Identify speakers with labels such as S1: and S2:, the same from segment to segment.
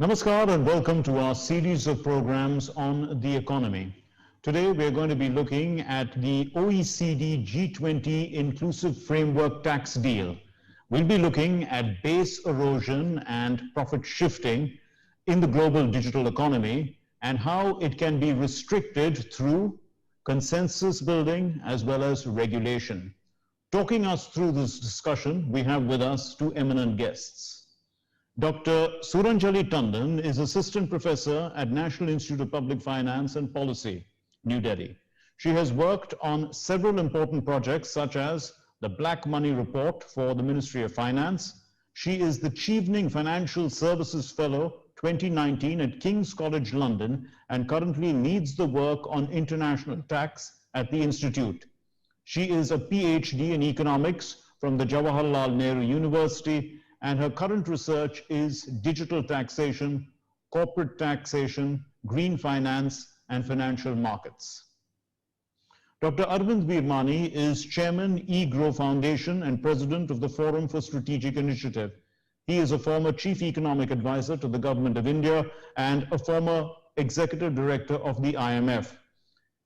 S1: Namaskar and welcome to our series of programs on the economy. Today we're going to be looking at the OECD G20 Inclusive Framework Tax Deal. We'll be looking at base erosion and profit shifting in the global digital economy and how it can be restricted through consensus building as well as regulation. Talking us through this discussion, we have with us two eminent guests. Dr. Suranjali Tandon is Assistant Professor at National Institute of Public Finance and Policy, New Delhi. She has worked on several important projects such as the Black Money Report for the Ministry of Finance. She is the Chevening Financial Services Fellow 2019 at King's College London and currently leads the work on international tax at the Institute. She is a PhD in economics from the Jawaharlal Nehru University, and her current research is digital taxation, corporate taxation, green finance, and financial markets. Dr. Arvind Virmani is Chairman eGrow Foundation and President of the Forum for Strategic Initiative. He is a former Chief Economic Advisor to the Government of India and a former Executive Director of the IMF.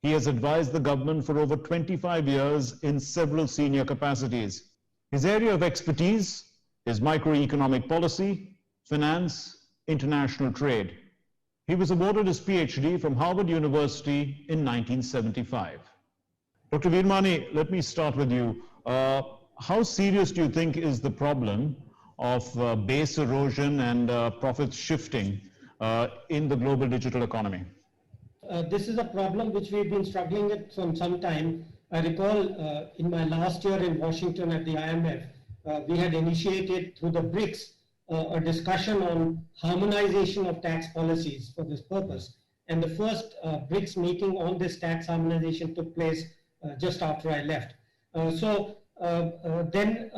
S1: He has advised the government for over 25 years in several senior capacities. His area of expertise is microeconomic policy, finance, international trade. He was awarded his PhD from Harvard University in 1975. Dr. Virmani, let me start with you. How serious do you think is the problem of base erosion and profit shifting in the global digital economy?
S2: This is a problem which we've been struggling with for some time. I recall in my last year in Washington at the IMF, we had initiated through the BRICS a discussion on harmonization of tax policies for this purpose. And the first BRICS meeting on this tax harmonization took place just after I left. Then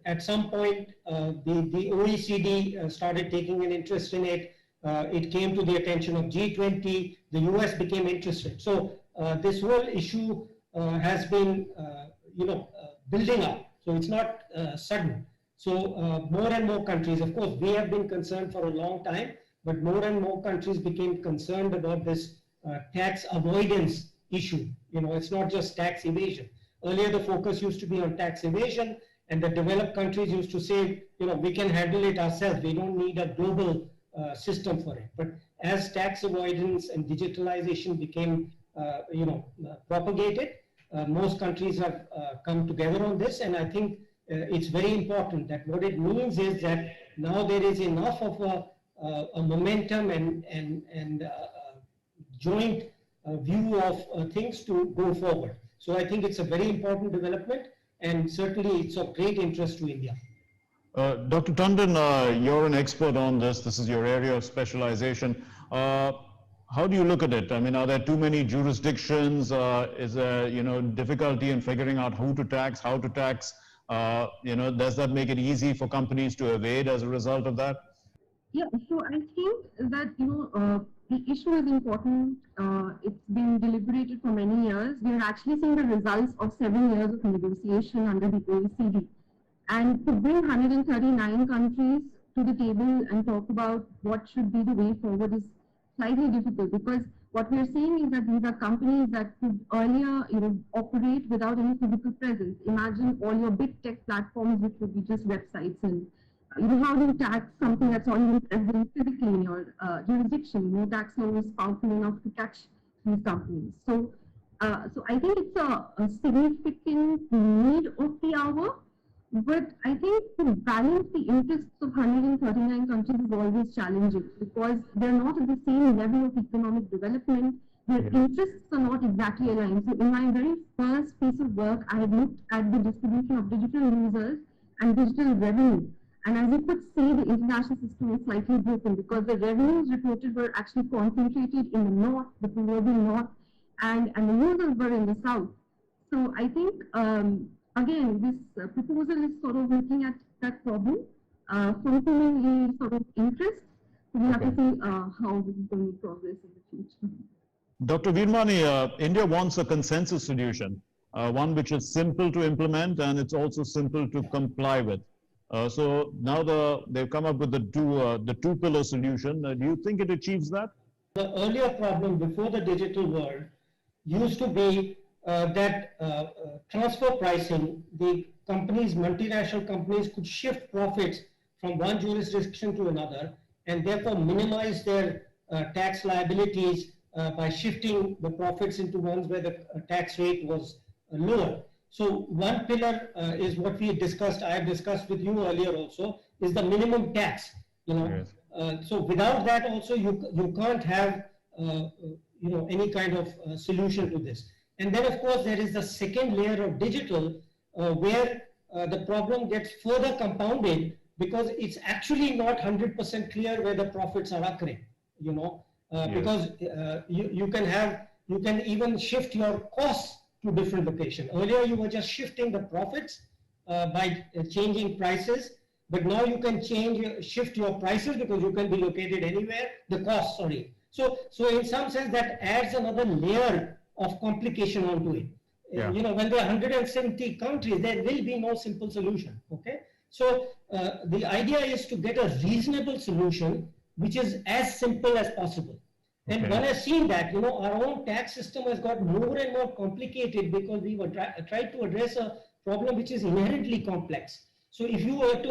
S2: at some point, the OECD started taking an interest in it. It came to the attention of G20. The US became interested. So this whole issue has been, building up. So it's not sudden. So more and more countries, of course, we have been concerned for a long time, but more and more countries became concerned about this tax avoidance issue. It's not just tax evasion. Earlier, the focus used to be on tax evasion, and the developed countries used to say, we can handle it ourselves. We don't need a global system for it. But as tax avoidance and digitalization became, propagated, most countries have come together on this, and I think it's very important that what it means is that now there is enough of a momentum and joint view of things to go forward. So I think it's a very important development, and certainly it's of great interest to India.
S1: Dr. Tandon, you're an expert on this. This is your area of specialization. How do you look at it? I mean, are there too many jurisdictions? Is there, difficulty in figuring out who to tax, how to tax? Does that make it easy for companies to evade as a result of that?
S3: Yeah, so I think that, the issue is important. It's been deliberated for many years. We are actually seeing the results of 7 years of negotiation under the OECD. And to bring 139 countries to the table and talk about what should be the way forward is slightly difficult, because what we are saying is that these are companies that could earlier, operate without any physical presence. Imagine all your big tech platforms, which would be just websites, and how do you tax something that's already present physically in your jurisdiction? No tax law is powerful enough to catch these companies. So I think it's a significant need of the hour. But I think to balance the interests of 139 countries is always challenging, because they're not at the same level of economic development. Their interests are not exactly aligned. So in my very first piece of work, I had looked at the distribution of digital users and digital revenue. And as you could see, the international system is slightly broken, because the revenues reported were actually concentrated in the north, the proverbial north, and the users were in the south. So I think, again, this proposal is sort of looking at that problem, fulfilling the sort of interest. So we have to see how we can progress in the future.
S1: Dr. Virmani, India wants a consensus solution, one which is simple to implement and it's also simple to comply with. So now they've come up with the two-pillar solution. Do you think it achieves that?
S2: The earlier problem before the digital world used to be that transfer pricing, the companies, multinational companies could shift profits from one jurisdiction to another and therefore minimize their tax liabilities by shifting the profits into ones where the tax rate was lower. So one pillar is what we discussed, I have discussed with you earlier also, is the minimum tax.
S1: Yes.
S2: So without that also you can't have any kind of solution to this. And then of course there is the second layer of digital where the problem gets further compounded because it's actually not 100% clear where the profits are occurring, because you can even shift your costs to different location. Earlier you were just shifting the profits by changing prices, but now you can shift your prices because you can be located anywhere, the cost, sorry. So in some sense that adds another layer of complication onto it.
S1: Yeah.
S2: When there are 170 countries, there will be no simple solution, okay? So the idea is to get a reasonable solution which is as simple as possible. And
S1: Okay.
S2: one has seen that, our own tax system has got more and more complicated because we were tried to address a problem which is inherently complex. So if you were to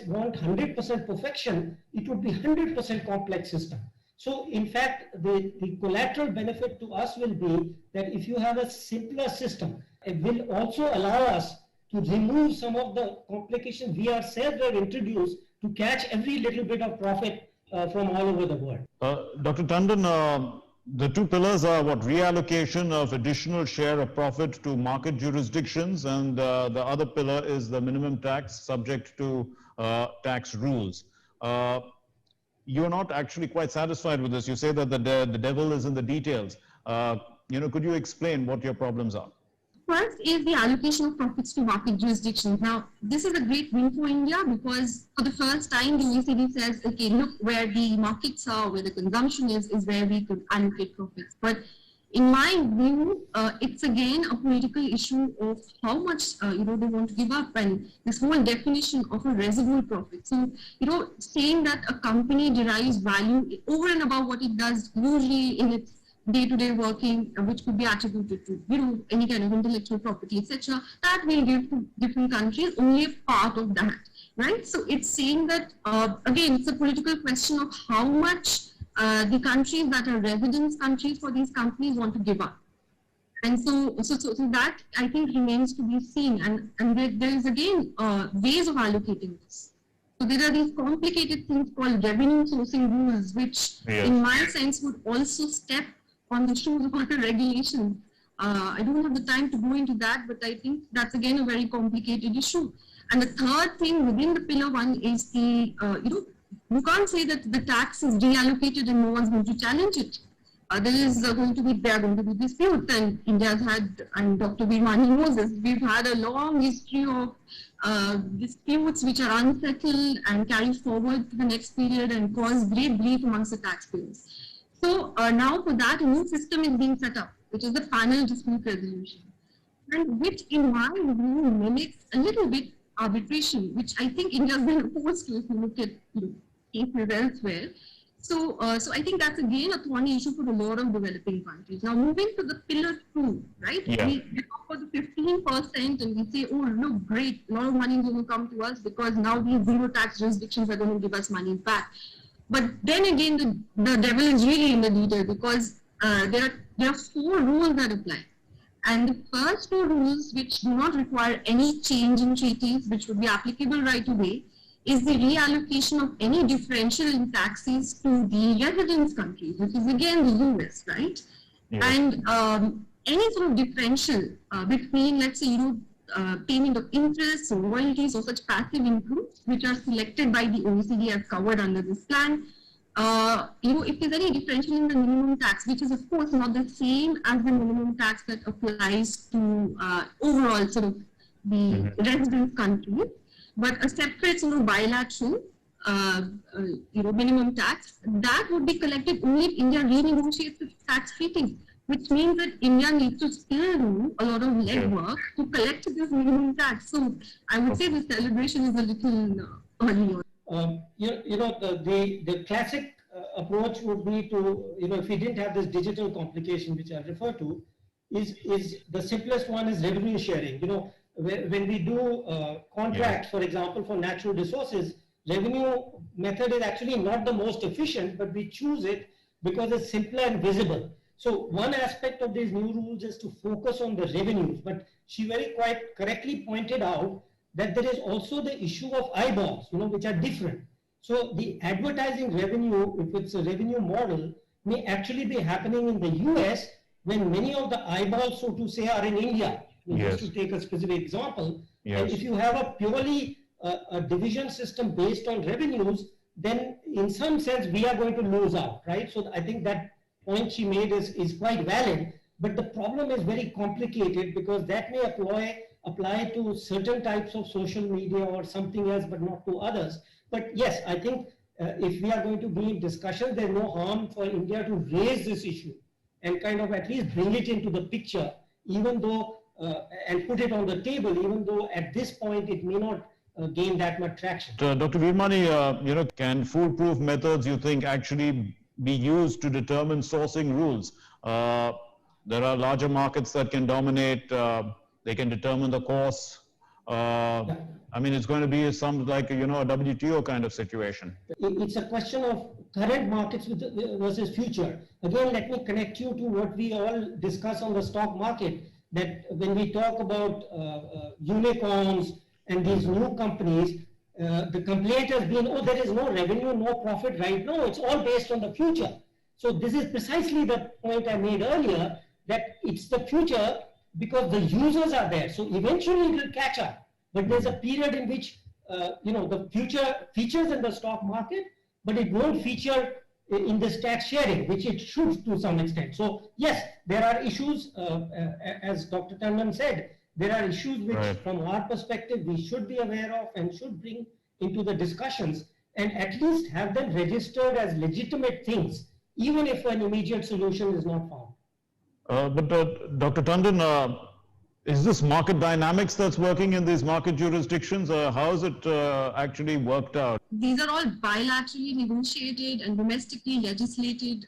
S2: want 100% perfection, it would be 100% complex system. So in fact, the collateral benefit to us will be that if you have a simpler system, it will also allow us to remove some of the complications we ourselves have introduced to catch every little bit of profit from all over the world.
S1: Dr. Tandon, the two pillars are what? Reallocation of additional share of profit to market jurisdictions, and the other pillar is the minimum tax subject to tax rules. You're not actually quite satisfied with this. You say that the devil is in the details. Could you explain what your problems are?
S3: First is the allocation of profits to market jurisdictions. Now, this is a great win for India because for the first time, the OECD says, okay, look, where the markets are, where the consumption is where we could allocate profits. But in my view, it's again a political issue of how much, they want to give up, and this whole definition of a residual profit. So, saying that a company derives value over and above what it does usually in its day-to-day working, which could be attributed to, any kind of intellectual property, etc., that will give to different countries only a part of that, right? So it's saying that, again, it's a political question of how much the countries that are residence countries for these companies want to give up. And so that, I think, remains to be seen. And there is, again, ways of allocating this. So there are these complicated things called revenue sourcing rules, which, in my sense, would also step on the shoes of other regulations. I don't have the time to go into that, but I think that's again a very complicated issue. And the third thing within the pillar one is the, you can't say that the tax is reallocated and no one's going to challenge it. There are going to be disputes, and India's had, and Dr. Veermani knows this, we've had a long history of disputes which are unsettled and carried forward to the next period and cause great grief amongst the taxpayers. So now for that, a new system is being set up, which is the panel dispute resolution, and which in my view mimics a little bit arbitration, which I think India has been opposed to if you look at cases elsewhere. So I think that's again a thorny issue for a lot of developing countries. Now moving to the pillar 2, right?
S1: Yeah.
S3: We go for the 15% and we say, oh look, great, a lot of money is going to come to us because now these zero tax jurisdictions are going to give us money back. But then again, the devil is really in the detail because there are 4 rules that apply. And the first 2 rules, which do not require any change in treaties, which would be applicable right away, is the reallocation of any differential in taxes to the residence countries, which is again the US, right? Yeah. And any sort of differential between, let's say, payment of interest or royalties or such passive incomes, which are selected by the OECD as covered under this plan. If there's any differential in the minimum tax, which is of course not the same as the minimum tax that applies to overall sort of the residence country, but a separate sort of bilateral, minimum tax, that would be collected only if India renegotiates its tax treaties. which means that India needs to still do a lot of legwork to collect this minimum tax. So I would say the celebration is a little early on.
S2: The classic approach would be to, if we didn't have this digital complication which I refer to, is the simplest one is revenue sharing. When we do contracts, for example, for natural resources, revenue method is actually not the most efficient, but we choose it because it's simpler and visible. So one aspect of these new rules is to focus on the revenues, but she very quite correctly pointed out that there is also the issue of eyeballs, which are different. So the advertising revenue, if it's a revenue model, may actually be happening in the US when many of the eyeballs, so to say, are in India. Just to take a specific example, and if you have a purely a division system based on revenues, then in some sense we are going to lose out, right? So I think that point she made is quite valid, but the problem is very complicated because that may apply to certain types of social media or something else, but not to others. But yes, I think if we are going to be in discussion, there's no harm for India to raise this issue and kind of at least bring it into the picture, even though, and put it on the table, even though at this point it may not gain that much traction.
S1: Dr. Veermani, can foolproof methods, you think, actually be used to determine sourcing rules? There are larger markets that can dominate, they can determine the course. I mean, it's going to be some like, a WTO kind of situation.
S2: It's a question of current markets versus future. Again, let me connect you to what we all discuss on the stock market, that when we talk about unicorns and these new companies, the complaint has been, oh, there is no revenue, no profit right now. It's all based on the future. So this is precisely the point I made earlier, that it's the future because the users are there. So eventually it will catch up. But there's a period in which, the future features in the stock market, but it won't feature in this tax sharing, which it should to some extent. So yes, there are issues, as Dr. Tandon said, there are issues which from our perspective we should be aware of and should bring into the discussions and at least have them registered as legitimate things, even if an immediate solution is not found.
S1: But Dr. Tandon, is this market dynamics that's working in these market jurisdictions? How is it actually worked out?
S3: These are all bilaterally negotiated and domestically legislated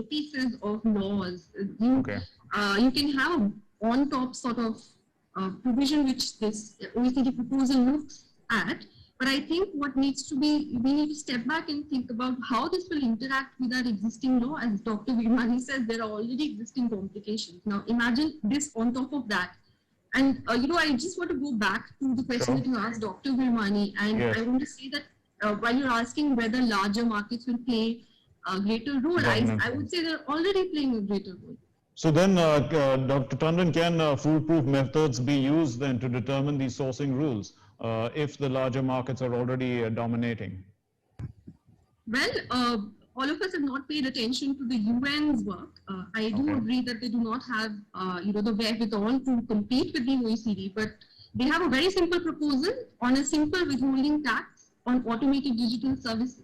S3: pieces of laws. You can have an on-top sort of provision which this OECD proposal looks at, but I think what needs to be, we need to step back and think about how this will interact with our existing law. As Dr. Veermani says, there are already existing complications. Now imagine this on top of that. And I just want to go back to the question that you asked Dr. Veermani, and I want to say that while you're asking whether larger markets will play a greater role, I would say they're already playing a greater role.
S1: So then, Dr. Tandon, can foolproof methods be used then to determine these sourcing rules if the larger markets are already dominating?
S3: Well, all of us have not paid attention to the UN's work. I do agree that they do not have, the wherewithal to compete with the OECD, but they have a very simple proposal on a simple withholding tax on automated digital services.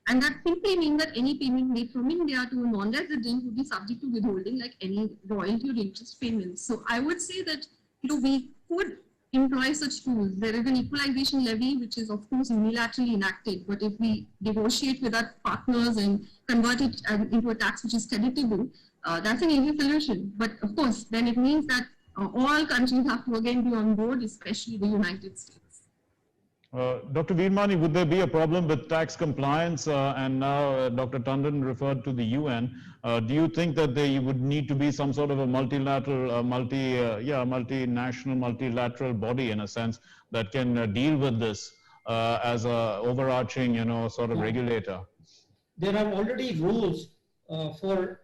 S3: And that simply means that any payment made from India to a non-resident would be subject to withholding like any royalty or interest payments. So I would say that, we could employ such tools. There is an equalization levy, which is of course unilaterally enacted, but if we negotiate with our partners and convert it into a tax which is creditable, that's an easy solution. But of course, then it means that all countries have to again be on board, especially the United States.
S1: Dr. Veermani, would there be a problem with tax compliance? And now Dr. Tandon referred to the UN. Do you think that there would need to be some sort of a multilateral, multinational, multilateral body in a sense that can deal with this as a overarching, sort of regulator?
S2: There are already rules for,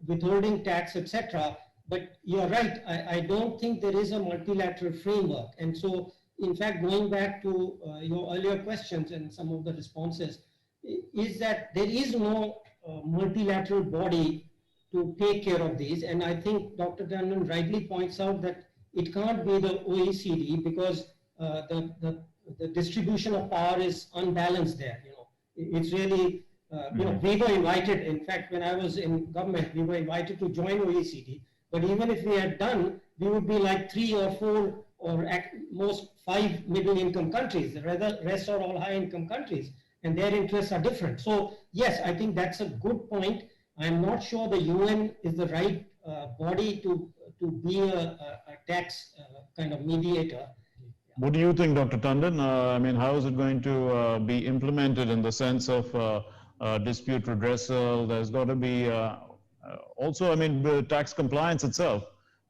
S2: withholding tax, etc. But you're right. I don't think there is a multilateral framework. And so, in fact, going back to your earlier questions and some of the responses, is that there is no multilateral body to take care of these. And I think Dr. Tandon rightly points out that it can't be the OECD because the distribution of power is unbalanced there. It's really You know, we were invited, in fact, when I was in government, we were invited to join OECD, but even if we had done, we would be like 3 or 4 or at most 5 middle income countries. The rest are all high income countries, and their interests are different. So yes, I think that's a good point. I'm not sure the UN is the right body to be a tax kind of mediator.
S1: What do you think, Dr. Tandon? I mean, how is it going to be implemented in the sense of dispute redressal? There's got to be also, I mean, the tax compliance itself.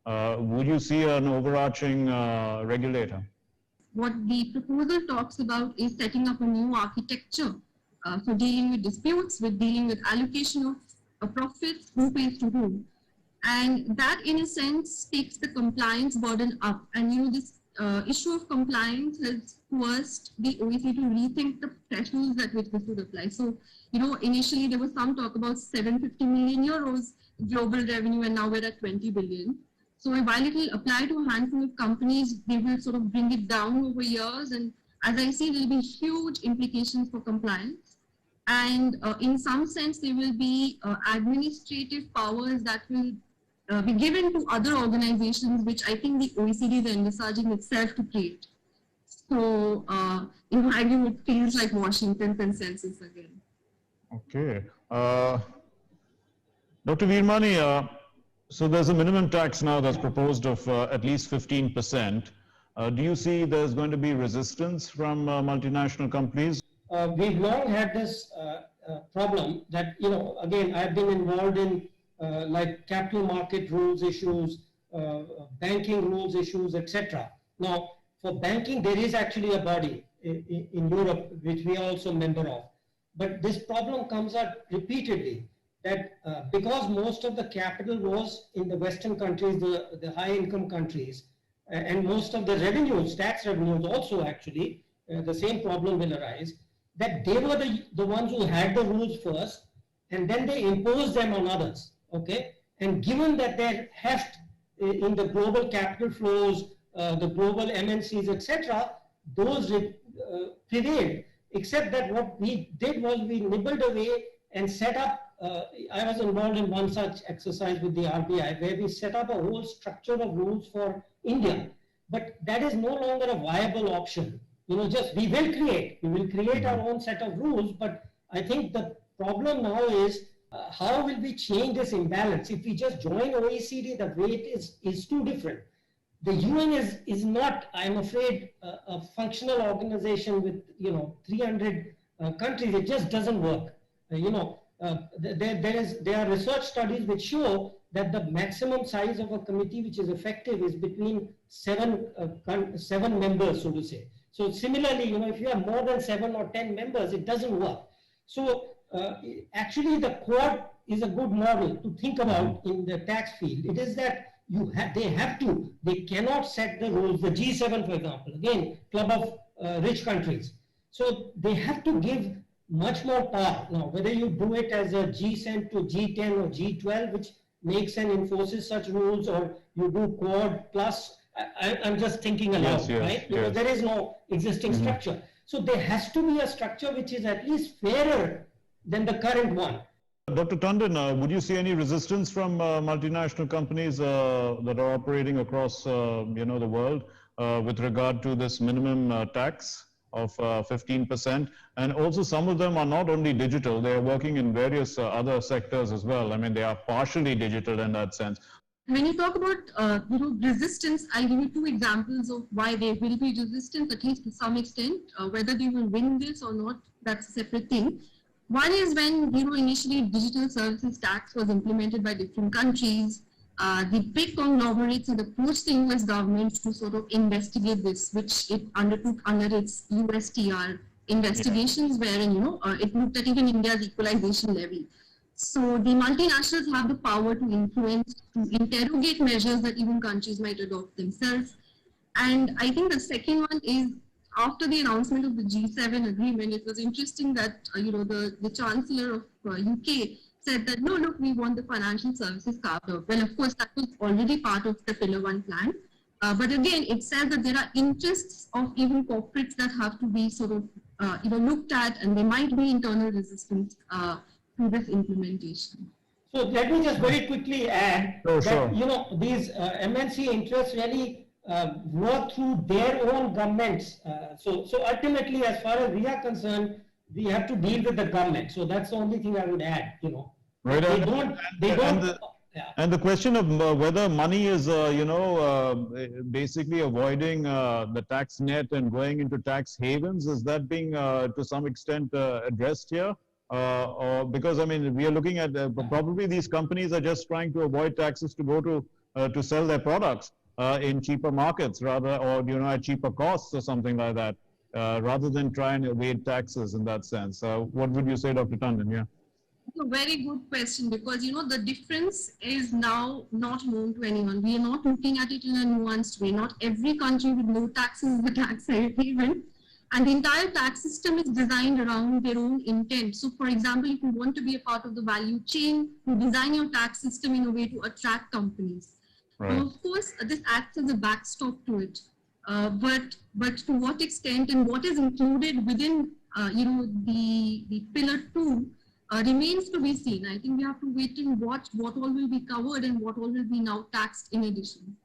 S1: Would you see an overarching regulator?
S3: What the proposal talks about is setting up a new architecture for dealing with disputes, with dealing with allocation of profits, who pays to whom. And that, in a sense, takes the compliance burden up. And, you know, this issue of compliance has forced the OECD to rethink the thresholds at which this would apply. So, you know, initially there was some talk about 750 million euros global revenue, and now we're at 20 billion. So while it will apply to a handful of companies, they will sort of bring it down over years. And as I see, there will be huge implications for compliance. And in some sense, there will be administrative powers that will be given to other organizations, which I think the OECD is envisaging itself to create. So, in my view, it feels like Washington consensus again.
S1: Okay. Dr. Veermani, so there's a minimum tax now that's proposed of at least 15%. Do you see there's going to be resistance from multinational companies?
S2: We've long had this problem that, you know, again, I've been involved in like capital market rules issues, banking rules issues, etc. Now, for banking, there is actually a body in Europe, which we are also a member of. But this problem comes up repeatedly, that because most of the capital was in the Western countries, the high income countries, and most of the revenues, tax revenues also actually, the same problem will arise, that they were the ones who had the rules first, and then they imposed them on others, okay? And given that their heft in the global capital flows, the global MNCs, etc., those prevailed, except that what we did was we nibbled away and set up, I was involved in one such exercise with the RBI, where we set up a whole structure of rules for India. But that is no longer a viable option. You know, just we will create our own set of rules, but I think the problem now is how will we change this imbalance? If we just join OECD, the weight is too different. The UN is not, I'm afraid, a functional organization with, you know, 300 countries. It just doesn't work. You know, there are research studies which show that the maximum size of a committee which is effective is between seven members, so to say. So similarly, you know, if you have more than 7 or 10 members, it doesn't work. So actually, the Quad is a good model to think about in the tax field. It is that they cannot set the rules. The G7, for example, again, club of rich countries. So they have to give much more power. Now, whether you do it as a G10 to G10 or G12, which makes and enforces such rules, or you do Quad plus, I'm just thinking aloud, right? Because there is no existing structure. So there has to be a structure which is at least fairer than the current one.
S1: Dr. Tandon, would you see any resistance from multinational companies that are operating across, you know, the world with regard to this minimum tax of 15%? And also, some of them are not only digital; they are working in various other sectors as well. I mean, they are partially digital in that sense.
S3: When you talk about you know, resistance, I'll give you 2 examples of why there will be resistance, at least to some extent. Whether they will win this or not, that's a separate thing. One is when, you know, initially digital services tax was implemented by different countries. The big conglomerates had approached the US government to sort of investigate this, which it undertook under its USTR investigations, wherein, you know, it looked at even India's equalization levy. So the multinationals have the power to influence, to interrogate measures that even countries might adopt themselves. And I think the second one is, after the announcement of the G7 agreement, it was interesting that, you know, the Chancellor of UK said that, no, look, we want the financial services carved out. Well, of course, that was already part of the Pillar 1 plan. But again, it says that there are interests of even corporates that have to be sort of looked at, and there might be internal resistance to this implementation.
S2: So let me just very quickly add
S1: Sure,
S2: that
S1: sure.
S2: these MNC interests really work through their own governments. So ultimately, as far as we are concerned, we have to deal with the government. So that's the only thing I would add.
S1: Right. And the question of whether money is, basically avoiding the tax net and going into tax havens, is that being to some extent addressed here? Or because, I mean, we are looking at probably these companies are just trying to avoid taxes to go to sell their products in cheaper markets rather, or, at cheaper costs or something like that, rather than try and evade taxes in that sense. What would you say, Dr. Tandon? Yeah.
S3: A very good question, because the difference is now not known to anyone. We are not looking at it in a nuanced way. Not every country with no taxes is a tax haven, and the entire tax system is designed around their own intent. So, for example, if you want to be a part of the value chain, you design your tax system in a way to attract companies.
S1: Right.
S3: So, of course, this acts as a backstop to it. But to what extent and what is included within the pillar 2 remains to be seen. I think we have to wait and watch what all will be covered and what all will be now taxed in addition.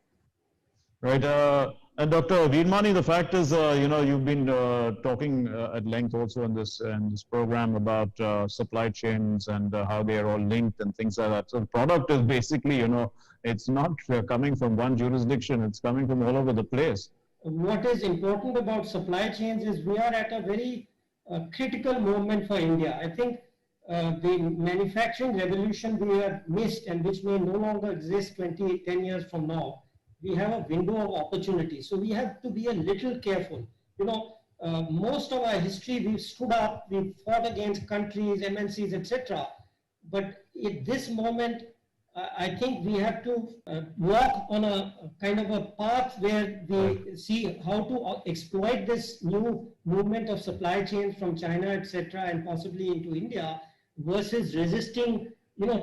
S1: Right. And Dr. Veermani, the fact is, you've been talking at length also in this program about supply chains and how they are all linked and things like that. So the product is basically, it's not coming from one jurisdiction, it's coming from all over the place.
S2: What is important about supply chains is we are at a very critical moment for India. I think the manufacturing revolution we have missed, and which may no longer exist 10 years from now, we have a window of opportunity. So we have to be a little careful. Most of our history, we've stood up, we've fought against countries, MNCs, etc. But at this moment, I think we have to walk on a kind of a path where we see how to exploit this new movement of supply chains from China, etc., and possibly into India, versus resisting,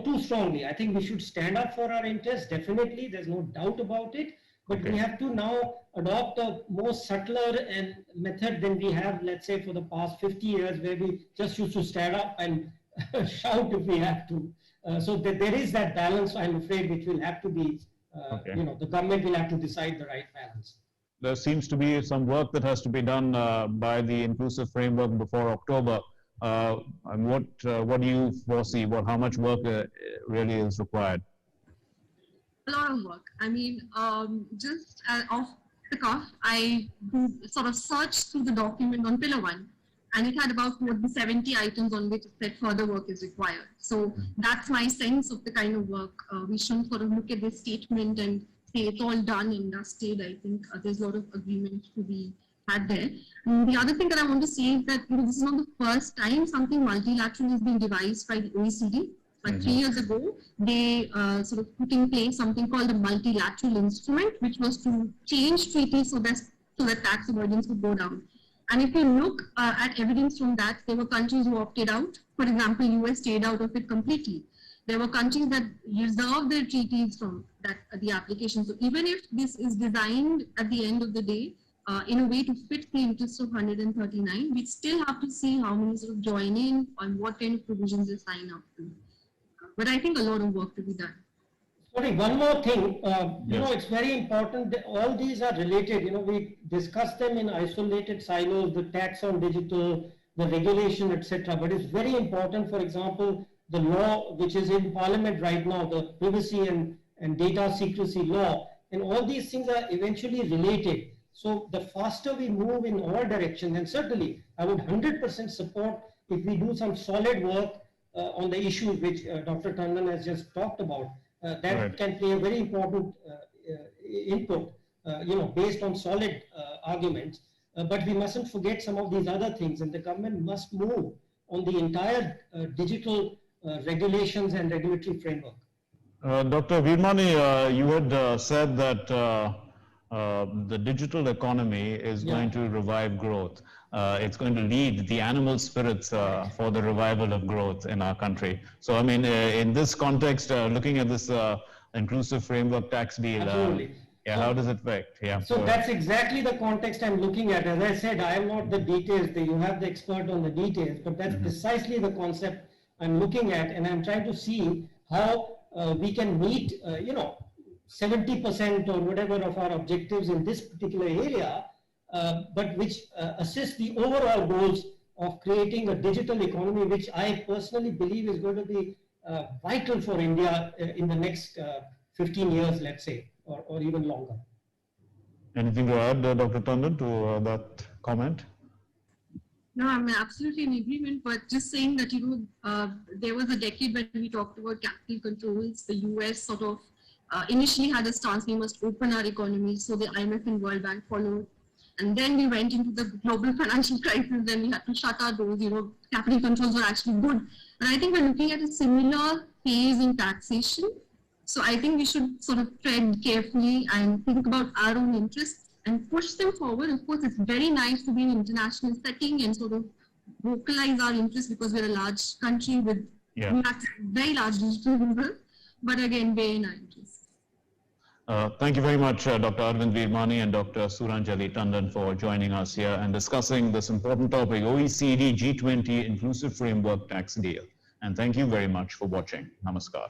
S2: too strongly. I think we should stand up for our interests, definitely, there's no doubt about it, but we have to now adopt a more subtler and method than we have, let's say, for the past 50 years, where we just used to stand up and shout if we have to. So there is that balance, I'm afraid, which will have to be, the government will have to decide the right balance.
S1: There seems to be some work that has to be done by the inclusive framework before October. And what do you foresee? How much work really is required?
S3: A lot of work. I mean, just off the cuff, I sort of searched through the document on Pillar 1, and it had about 70 items on which it said further work is required. So that's my sense of the kind of work. We shouldn't sort of look at this statement and say it's all done and dusted. I think there's a lot of agreement to be had there. And the other thing that I want to say is that this is not the first time something multilateral is being devised by the OECD. Like 3 years ago, they sort of put in place something called the multilateral instrument, which was to change treaties so that tax avoidance would go down. And if you look at evidence from that, there were countries who opted out. For example, US stayed out of it completely. There were countries that reserved their treaties from the application. So even if this is designed at the end of the day in a way to fit the interests of 139, we still have to see how many sort of join in and what kind of provisions they sign up to. But I think a lot of work to be done.
S2: Sorry, one more thing. It's very important that all these are related. We discuss them in isolated silos, the tax on digital, the regulation, etc. But it's very important, for example, the law which is in Parliament right now, the privacy and data secrecy law, and all these things are eventually related. So the faster we move in all directions, and certainly I would 100% support if we do some solid work on the issues which Dr. Tandon has just talked about. That can play a very important input, based on solid arguments. But we mustn't forget some of these other things, and the government must move on the entire digital regulations and regulatory framework.
S1: Dr. Veermani, you had said that the digital economy is going to revive growth. It's going to lead the animal spirits for the revival of growth in our country. So, I mean, in this context, looking at this inclusive framework tax deal, Yeah, how does it affect? Yeah.
S2: So that's exactly the context I'm looking at. As I said, I am not the details. You have the expert on the details, but that's precisely the concept I'm looking at, and I'm trying to see how we can meet, 70% or whatever of our objectives in this particular area, but which assist the overall goals of creating a digital economy, which I personally believe is going to be vital for India in the next 15 years, let's say, or even longer.
S1: Anything to add, Dr. Tandon, to that comment?
S3: No, I'm absolutely in agreement, but just saying that, there was a decade when we talked about capital controls. The US sort of initially had a stance, we must open our economy, so the IMF and World Bank followed. And then we went into the global financial crisis, then we had to shut our doors, capital controls were actually good. And I think we're looking at a similar phase in taxation. So I think we should sort of tread carefully and think about our own interests and push them forward. Of course, it's very nice to be in an international setting and sort of vocalize our interests because we're a large country with very large digital users, but again, very in our interests.
S1: Thank you very much, Dr. Arvind Veermani and Dr. Suranjali Tandon for joining us here and discussing this important topic, OECD G20 Inclusive Framework Tax Deal. And thank you very much for watching. Namaskar.